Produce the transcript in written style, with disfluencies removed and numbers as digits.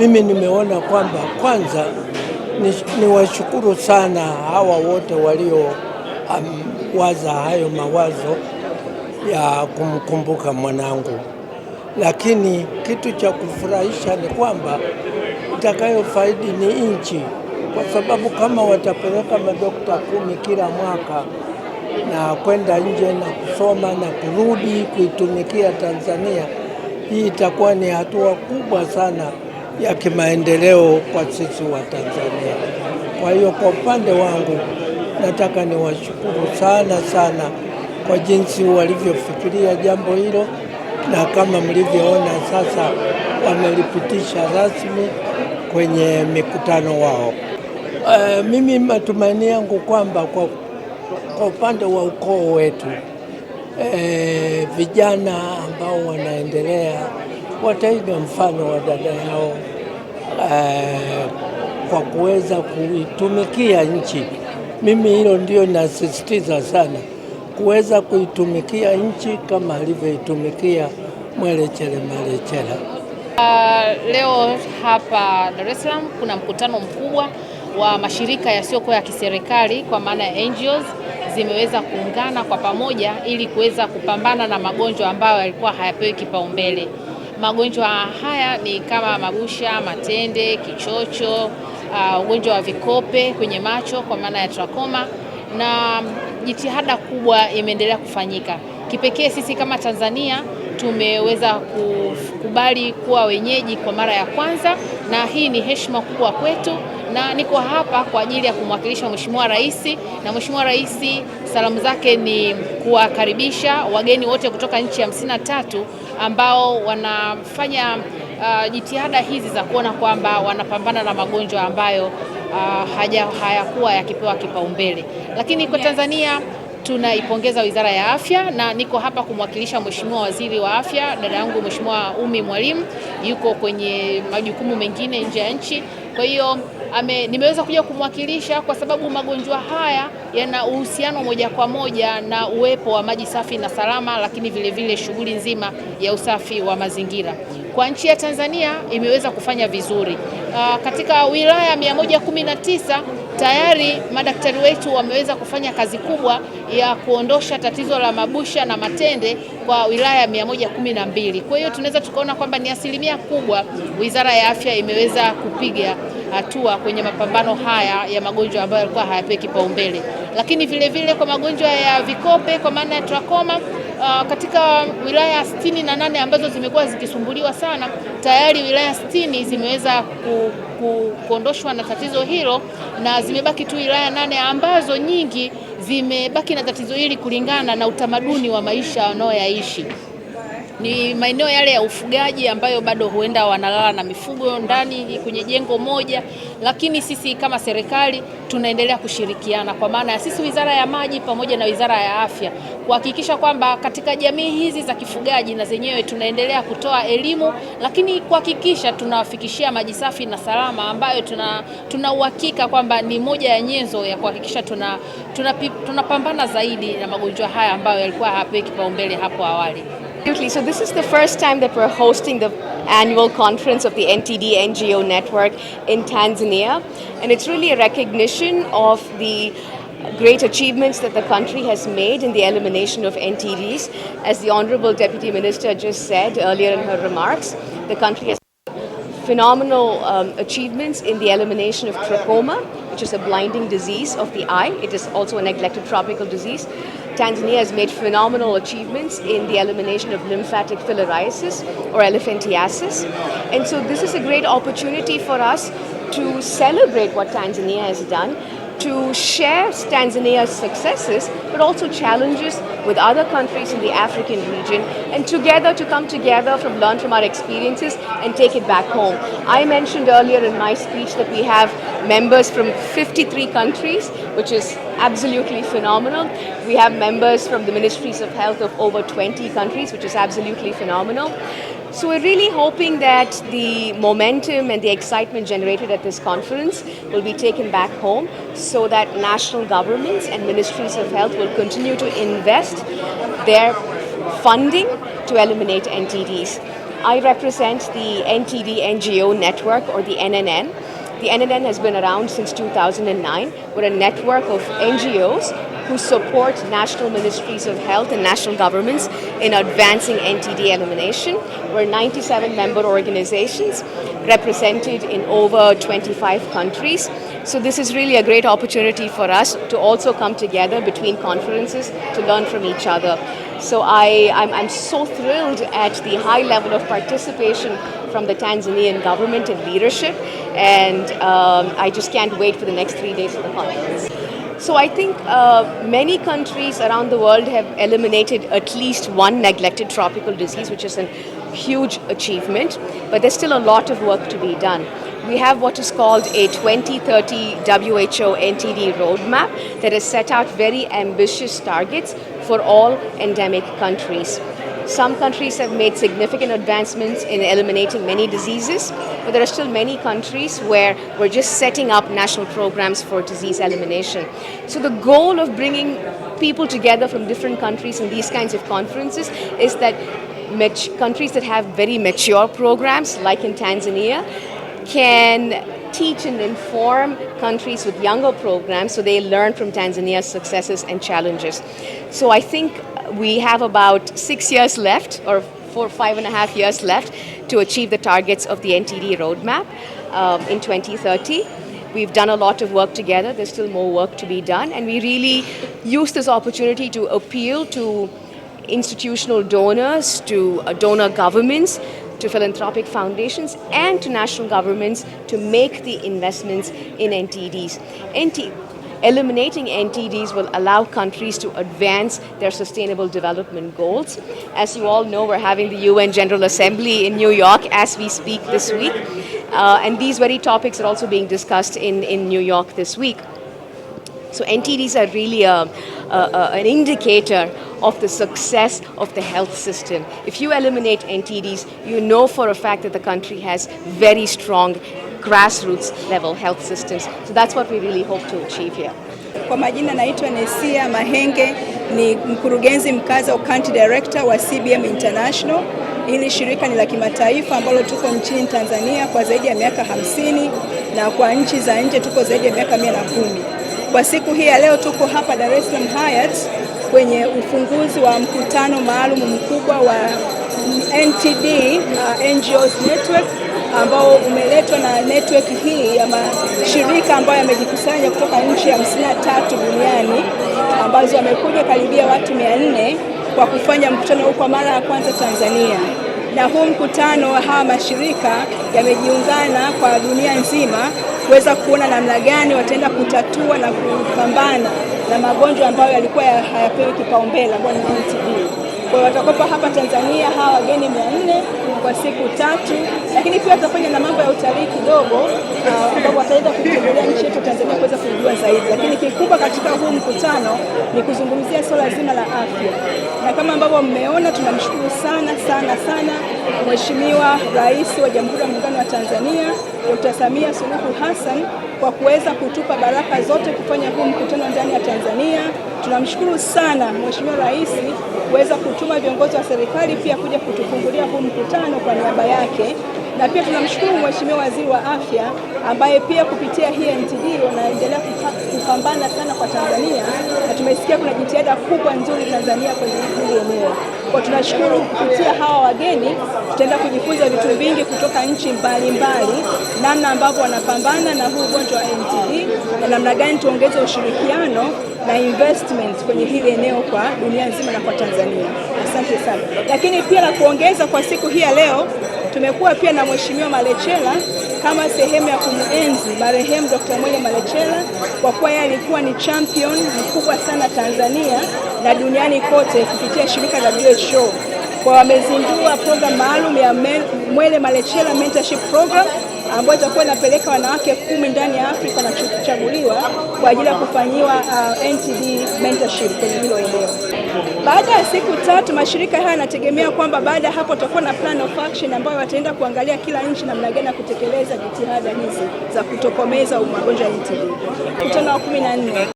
Mimi nimeona kwamba kwanza ni washukuru sana hawa wote walio waza hayo mawazo ya kumkumbuka mwanangu, lakini kitu cha kufurahisha ni kwamba itakayofaidi ni nchi, kwa sababu kama watapeleka madokta 10 kila mwaka na kwenda nje na kusoma na kurudi kuitumikia Tanzania, hii itakuwa ni hatua kubwa sana ya kimaendeleo kwa sisi wa Tanzania. Kwa hiyo kwa upande wangu nataka niwashukuru sana sana kwa jinsi walivyofikiria jambo hilo, na kama mlivyoona sasa wamelipitisha rasmi kwenye mikutano wao. Mimi matumaini yangu kwamba kwa upande wa ukoo wetu vijana ambao wanaendelea wataiga mfano wa dada yao kwa kuweza kuitumikia nchi. Mimi hilo ndio nasisitiza sana, kuweza kuitumikia nchi kama alivyoitumikia Mwelechere Malecela. Leo hapa Dar es Salaam kuna mkutano mkubwa wa mashirika yasiyokuwa ya kiserikali kwa maana ya NGOs zimeweza kuungana kwa pamoja ili kuweza kupambana na magonjwa ambayo yalikuwa hayapewi kipaumbele. Magonjwa haya ni kama Mabusha, Matende, kichocho, ugonjwa wa vikope kwenye macho kwa maana ya trakoma, na jitihada kubwa imeendelea kufanyika. Kipekee sisi kama Tanzania tumeweza kukubali kuwa wenyeji kwa mara ya kwanza, na hii ni heshima kubwa kwetu, na niko hapa kwa ajili ya kumwakilisha Mheshimiwa Rais, na Mheshimiwa Rais salamu zake ni kuwakaribisha wageni wote kutoka nchi 53 ambao wanafanya jitihada hizi za kuona kwamba wanapambana na magonjwa ambayo hayakuwa yakipewa kipaumbele. Lakini kwa Tanzania tunaipongeza Wizara ya Afya, na niko hapa kumwakilisha Mheshimiwa Waziri wa Afya, dada yangu Mheshimiwa Umi Mwalimu, yuko kwenye majukumu mengine nje ya nchi. Kwa hiyo nimeweza kuja kumwakilisha kwa sababu magonjwa haya yana uhusiano moja kwa moja na uwepo wa maji safi na salama, lakini vile shughuli nzima ya usafi wa mazingira. Kwa nchi ya Tanzania imeweza kufanya vizuri. Katika wilaya 119 tayari madaktari wetu wameweza kufanya kazi kubwa ya kuondosha tatizo la Mabusha na Matende kwa wilaya 112. Kwa hiyo tunaweza tukaona kwamba ni asilimia kubwa Wizara ya Afya imeweza kupiga hatua kwenye mapambano haya ya magonjwa ambayo yalikuwa hayapewi kipaumbele. Lakini vile kwa magonjwa ya vikope kwa maana ya trakoma, katika wilaya 68 ambazo zimekuwa zikisumbuliwa sana, tayari wilaya 60 zimeweza kuondoshwa na tatizo hilo, na zimebaki tu wilaya 8 ambazo nyingi zimebaki na tatizo hili kulingana na utamaduni wa maisha wanaoyaishi. Ni maeneo yale ya ufugaji ambayo bado huenda wanalala na mifugo ndani kwenye jengo moja, lakini sisi kama serikali tunaendelea kushirikiana kwa maana ya sisi Wizara ya Maji pamoja na Wizara ya Afya kuhakikisha kwamba katika jamii hizi za kifugaji na zenyewe tunaendelea kutoa elimu, lakini kuhakikisha tunawafikishia maji safi na salama ambayo tuna uhakika kwamba ni moja ya nyenzo ya kuhakikisha tunapambana zaidi na magonjwa haya ambayo yalikuwa hayapewi kipaumbele hapo awali. So this is the first time that we're hosting the annual conference of the NTD NGO network in Tanzania, and it's really a recognition of the great achievements that the country has made in the elimination of NTDs. As the Honorable Deputy Minister just said earlier in her remarks, the country has phenomenal achievements in the elimination of trachoma, which is a blinding disease of the eye. It is also a neglected tropical disease. Tanzania has made phenomenal achievements in the elimination of lymphatic filariasis or elephantiasis. And so this is a great opportunity for us to celebrate what Tanzania has done, to share Tanzania's successes, but also challenges with other countries in the African region, and together to come together learn from our experiences and take it back home. I mentioned earlier in my speech that we have members from 53 countries, which is absolutely phenomenal. We have members from the Ministries of Health of over 20 countries, which is absolutely phenomenal. So we're really hoping that the momentum and the excitement generated at this conference will be taken back home so that national governments and ministries of health will continue to invest their funding to eliminate NTDs. I represent the NTD NGO network, or the NNN. The NNN has been around since 2009. We're a network of NGOs who support national ministries of health and national governments in advancing NTD elimination. We're 97 member organizations represented in over 25 countries. So this is really a great opportunity for us to also come together between conferences to learn from each other. So I'm so thrilled at the high level of participation from the Tanzanian government and leadership, and I just can't wait for the next 3 days of the conference. So I think many countries around the world have eliminated at least one neglected tropical disease, which is a huge achievement, but there's still a lot of work to be done. We have what is called a 2030 WHO NTD roadmap that has set out very ambitious targets for all endemic countries. Some countries have made significant advancements in eliminating many diseases, but there are still many countries where we're just setting up national programs for disease elimination. So the goal of bringing people together from different countries in these kinds of conferences is that countries that have very mature programs, like in Tanzania, can teach and inform countries with younger programs so they learn from Tanzania's successes and challenges. So I think we have about 6 years left, or 5.5 years left, to achieve the targets of the NTD roadmap in 2030. We've done a lot of work together. There's still more work to be done, and we really use this opportunity to appeal to institutional donors, to donor governments, to philanthropic foundations, and to national governments to make the investments in NTDs. Eliminating NTDs will allow countries to advance their sustainable development goals. As you all know, we're having the UN General Assembly in New York as we speak this week, and these very topics are also being discussed in New York this week. So NTDs are really an indicator of the success of the health system. If you eliminate NTDs, you know for a fact that the country has very strong grassroots level health systems. So that's what we really hope to achieve here. Kwa majina naitwa Nesia Mahenge, ni mkurugenzi mkazi au country director wa CBM International. Hili shirika ni la kimataifa ambalo tuko nchini Tanzania kwa zaidi ya miaka 50 na kwa nchi za nje tuko zaidi ya miaka 110. Kwa siku hii ya leo tuko hapa Dar es Salaam Hyatt kwenye ufunguzi wa mkutano maalum mkubwa wa NTD NGOs Network ambao umeletwa na network hii ya mashirika ambayo yamejikusanya kutoka nchi 53 duniani ambazo wamekuja karibia watu 400 kwa kufanya mkutano huu kwa mara ya kwanza Tanzania. Na huu mkutano wa hawa mashirika yamejiungana kwa dunia nzima kuweza kuona namna gani wataenda kutatua na kupambana na magonjwa ambayo yalikuwa hayapewi kipaumbele ambayo ni NTD. Kwa hiyo watakopa hapa Tanzania hawa wageni 400 kwa siku 3, lakini pia tutafanya na mambo ya utalii kidogo ambapo wataenda kutembelea nchi yetu Tanzania kuweza kujua zaidi. Lakini kikubwa katika huu mkutano ni kuzungumzia swala zima la afya. Na kama ambavyo mmeona, tunamshukuru sana Mheshimiwa Rais wa Jamhuri ya Muungano wa Tanzania Dr. Samia Suluhu Hassan kwa kuweza kutupa baraka zote kufanya huu mkutano ndani ya Tanzania. Tunamshukuru sana Mheshimiwa Rais kuweza kutuma viongozi wa serikali pia kuja kutufungulia huu mkutano kwa niaba yake. Na pia tunamshukuru Mheshimiwa Waziri wa Afya ambaye pia kupitia hii NTD wanaendelea kupambana sana kwa Tanzania, na tumesikia kuna jitihada kubwa nzuri Tanzania kwenye hili eneo. Kwa tunashukuru kupitia hawa wageni tutaenda kujifunza vitu vingi kutoka nchi mbalimbali, namna ambavyo wanapambana na huu ugonjwa wa NTD na namna gani tuongeze ushirikiano na investment kwenye hili eneo kwa dunia nzima na kwa Tanzania. Asante sana. Lakini pia la kuongeza kwa siku hii ya leo, tumekuwa pia na Mheshimiwa Malechela kama sehemu ya kumuenzi marehemu Dr. Mwele Malechela kwa kuwa yeye alikuwa ni champion mkubwa sana Tanzania na duniani kote kupitia shirika la WHO. Kwa wamezindua program maalum ya Mwele Malechela Mentorship Program ambayo itakuwa inapeleka wanawake 10 ndani ya Afrika na kuchaguliwa kwa ajili ya kufanyiwa NTD mentorship kwenye hilo eneo. Baada ya siku 3 mashirika haya yanategemea kwamba baada ya hapo tutakuwa na plan of action ambayo wataenda kuangalia kila nchi namna gani ya kutekeleza jitihada hizi za kutokomeza magonjwa ya NTD. Mkutano wa 14